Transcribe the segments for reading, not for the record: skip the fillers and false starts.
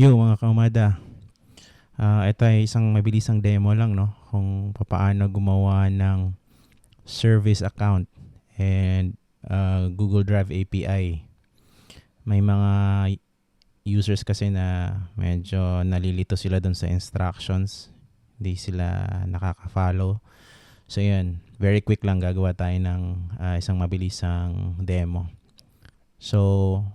Yo mga kaumada, ito ay isang mabilisang demo lang no kung paano gumawa ng service account and Google Drive API. May mga users kasi na medyo nalilito sila dun sa instructions, hindi sila nakaka-follow. So yun, very quick lang gagawa tayo ng isang mabilisang demo. So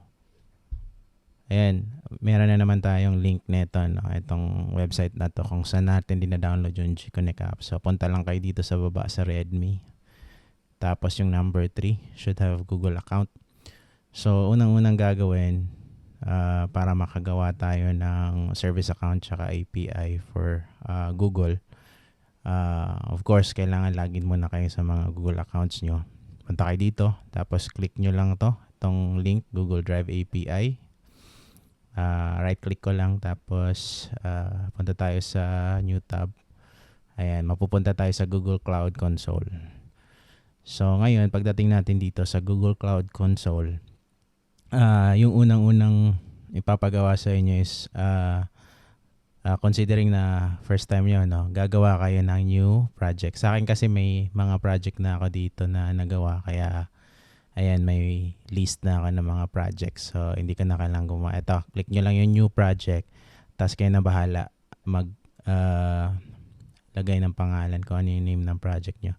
ayan, meron na naman tayong link nito, no? Itong website na to kung saan natin dina-download yung G-Connect app. So, punta lang kayo dito sa baba sa Redmi. Tapos yung number 3 should have Google account. So, unang-unang gagawin para makagawa tayo ng service account tsaka API for Google. Of course, kailangan login muna kayo sa mga Google accounts nyo. Punta kayo dito. Tapos, click nyo lang itong link, Google Drive API. Right click ko lang tapos punta tayo sa new tab. Ayan, mapupunta tayo sa Google Cloud Console. So ngayon, pagdating natin dito sa Google Cloud Console, yung unang-unang ipapagawa sa inyo is considering na first time nyo, no, gagawa kayo ng new project. Sa akin kasi may mga project na ako dito na nagawa, kaya ayan, may list na ako ng mga projects. So, hindi ka na kailangang gumawa. Ito, click nyo lang yung new project. Tapos kayo na bahala lagay ng pangalan kung ano yung name ng project nyo.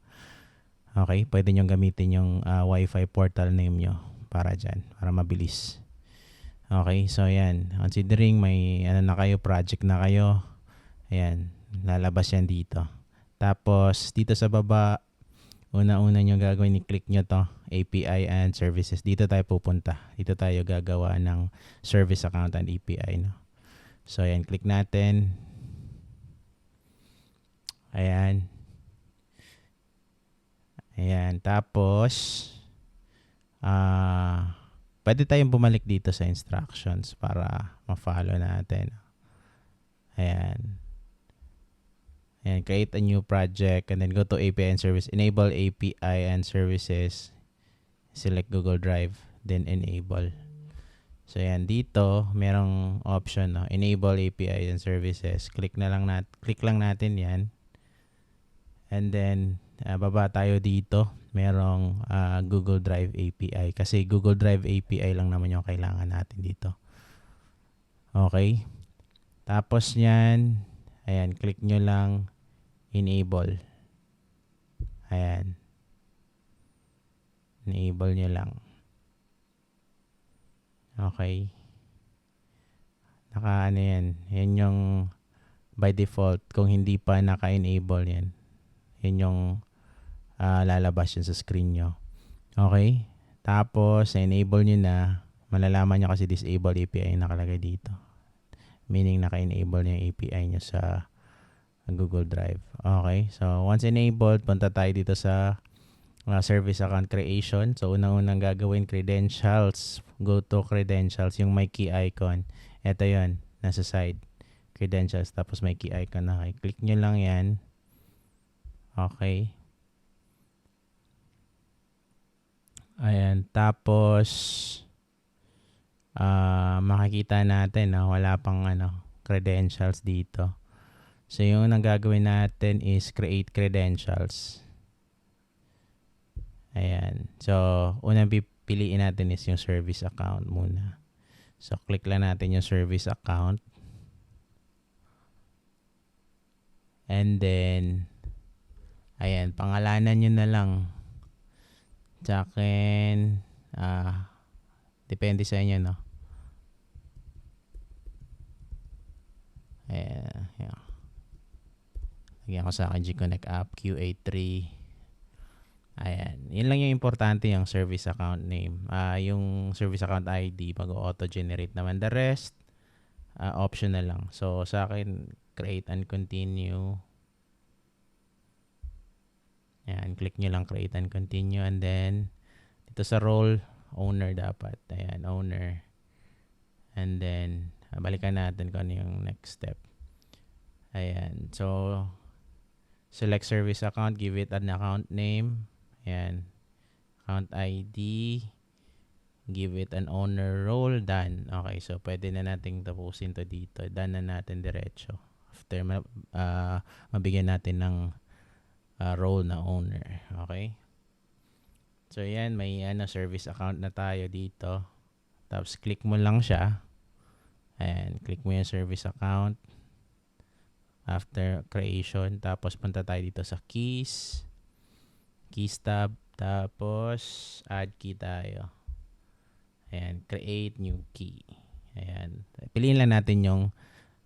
Okay, pwede nyo gamitin yung Wi-Fi portal name nyo para dyan, para mabilis. Okay, so ayan. Considering may na kayo, project na kayo. Ayan, lalabas yan dito. Tapos, dito sa baba, una-una nyo gagawin, i-click nyo to, API and Services. Dito tayo pupunta. Dito tayo gagawa ng Service Account and API. No? So, ayan, click natin. Ayan. Ayan. Tapos, pwede tayong bumalik dito sa instructions para ma-follow natin. Ayan. And create a new project and then go to API and Service. Enable API and Services. Select Google Drive, then enable. So yan, dito merong option, no? Enable API and Services. Click lang natin yan. And then baba tayo dito, merong Google Drive API kasi Google Drive API lang naman yung kailangan natin dito. Okay? Tapos yan, ayan, click nyo lang enable. Ayan. Enable nyo lang. Okay. Ano yan. Yan yung by default. Kung hindi pa naka-enable yan. Yan yung lalabas yun sa screen nyo. Okay. Tapos, enable nyo na. Malalaman nyo kasi disable API yung nakalagay dito. Meaning naka-enable nyo yung API nyo sa Google Drive. Okay. So, once enabled, punta tayo dito sa service account creation. So, unang-unang gagawin, credentials. Go to credentials, yung may key icon. Ito yun, nasa side. Credentials, tapos may key icon na. Okay. Click nyo lang yan. Okay. Ayan, tapos makikita natin na wala pang credentials dito. So, yung unang gagawin natin is create credentials. Ayan. So, unang pipiliin natin is yung service account muna. So, click lang natin yung service account. And then, ayan, pangalanan nyo na lang. Tsakin, depende sa inyo, no? Ayan, ayan. Lagyan ko sa akin G-Connect app, QA3. Ayan. Yun lang yung importante, yung service account name. Yung service account ID, mag-auto-generate naman. The rest, optional lang. So, sa akin, create and continue. Ayan. Click nyo lang create and continue. And then, dito sa role, owner dapat. Ayan, owner. And then, balikan natin kung ano yung next step. Ayan. So, select service account, give it an account name. Ayan. Account ID. Give it an owner role. Done. Okay, so pwede na nating tapusin to dito. Done na natin diretso. After mabigyan natin ng role na owner. Okay? So yan, may service account na tayo dito. Tapos click mo lang siya. Ayan, click mo yung service account. After creation, tapos punta tayo dito sa keys. Keys tab. Tapos add key tayo. Ayan, create new key. Ayan. Piliin lang natin yung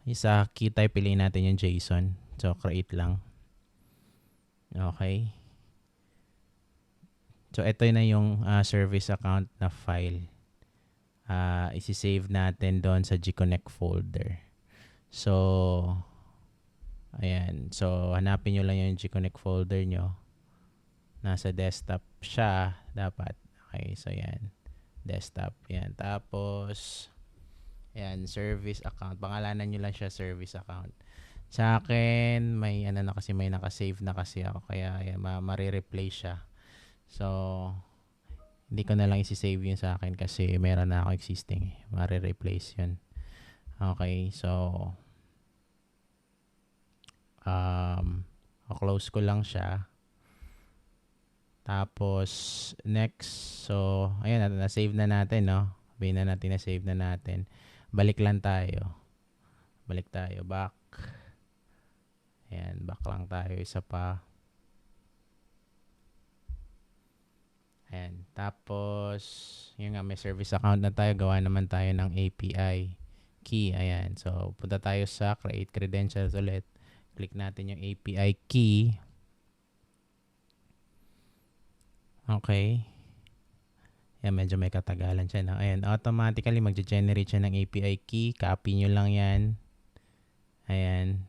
isa key type, piliin natin yung JSON. So, create lang. Okay. So, ito na yung service account na file. Isi-save natin doon sa Gconnect folder. So, ayan. So, hanapin nyo lang yung Gconnect folder nyo. Nasa desktop siya dapat. Okay, so yan. Desktop. Yan. Tapos, yan, service account. Pangalanan nyo lang siya, service account. Sa akin, may may nakasave na kasi ako. Kaya, yan, ma-replace siya. So, hindi ko na lang isi-save yun sa akin kasi meron na ako existing. Ma-replace yun. Okay, so, close ko lang siya. Tapos, next. So, ayan, na-save na natin, no? Sabihin na natin na-save na natin. Balik lang tayo. Balik tayo. Back. Ayan, back lang tayo. Isa pa. Ayan. Tapos, yun nga, may service account na tayo. Gawa naman tayo ng API key. Ayan. So, punta tayo sa create credentials ulit. Click natin yung API key. Okay. Yan, medyo may katagalan siya. No? Ayan, automatically magge-generate siya ng API key. Copy nyo lang yan. Ayan.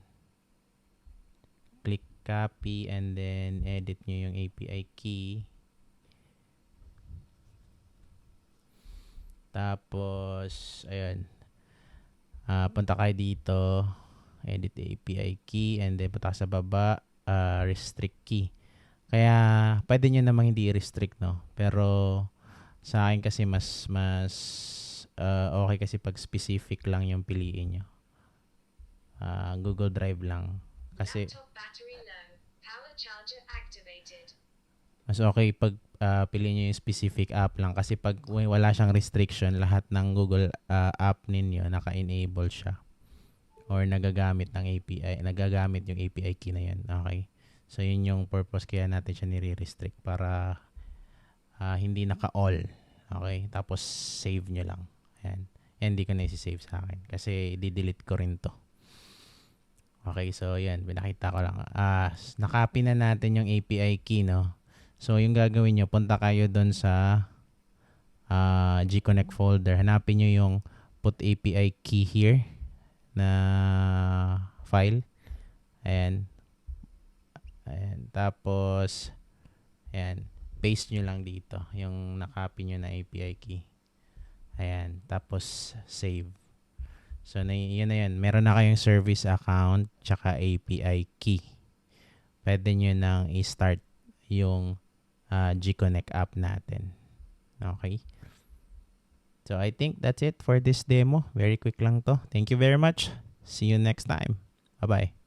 Click copy and then edit nyo yung API key. Tapos, ayan. Punta kayo dito. Edit API key and then punta sa baba. Restrict key. Kaya, pwede nyo namang hindi i-restrict, no? Pero, sa akin kasi mas okay kasi pag specific lang yung piliin nyo. Google Drive lang. Kasi, mas okay pag piliin nyo yung specific app lang. Kasi pag wala siyang restriction, lahat ng Google app ninyo, naka-enable siya. Or nagagamit ng API, nagagamit yung API key na yan. Okay? So, yun yung purpose kaya natin siya nire-restrict para hindi naka-all. Okay? Tapos, save nyo lang. Ayan. Hindi ko na isi-save sa akin. Kasi, di-delete ko rin to. Okay, so yan. Pinakita ko lang. Nakopy na natin yung API key, no? So, yung gagawin nyo, punta kayo doon sa Gconnect folder. Hanapin nyo yung put API key here na file. Ayan. Ayan. Tapos, ayan. Paste nyo lang dito. Yung nakopy nyo na API key. Ayan. Tapos, save. So, yun na yun. Meron na kayong service account tsaka API key. Pwede nyo nang i-start yung Gconnect app natin. Okay? So, I think that's it for this demo. Very quick lang to. Thank you very much. See you next time. Bye-bye.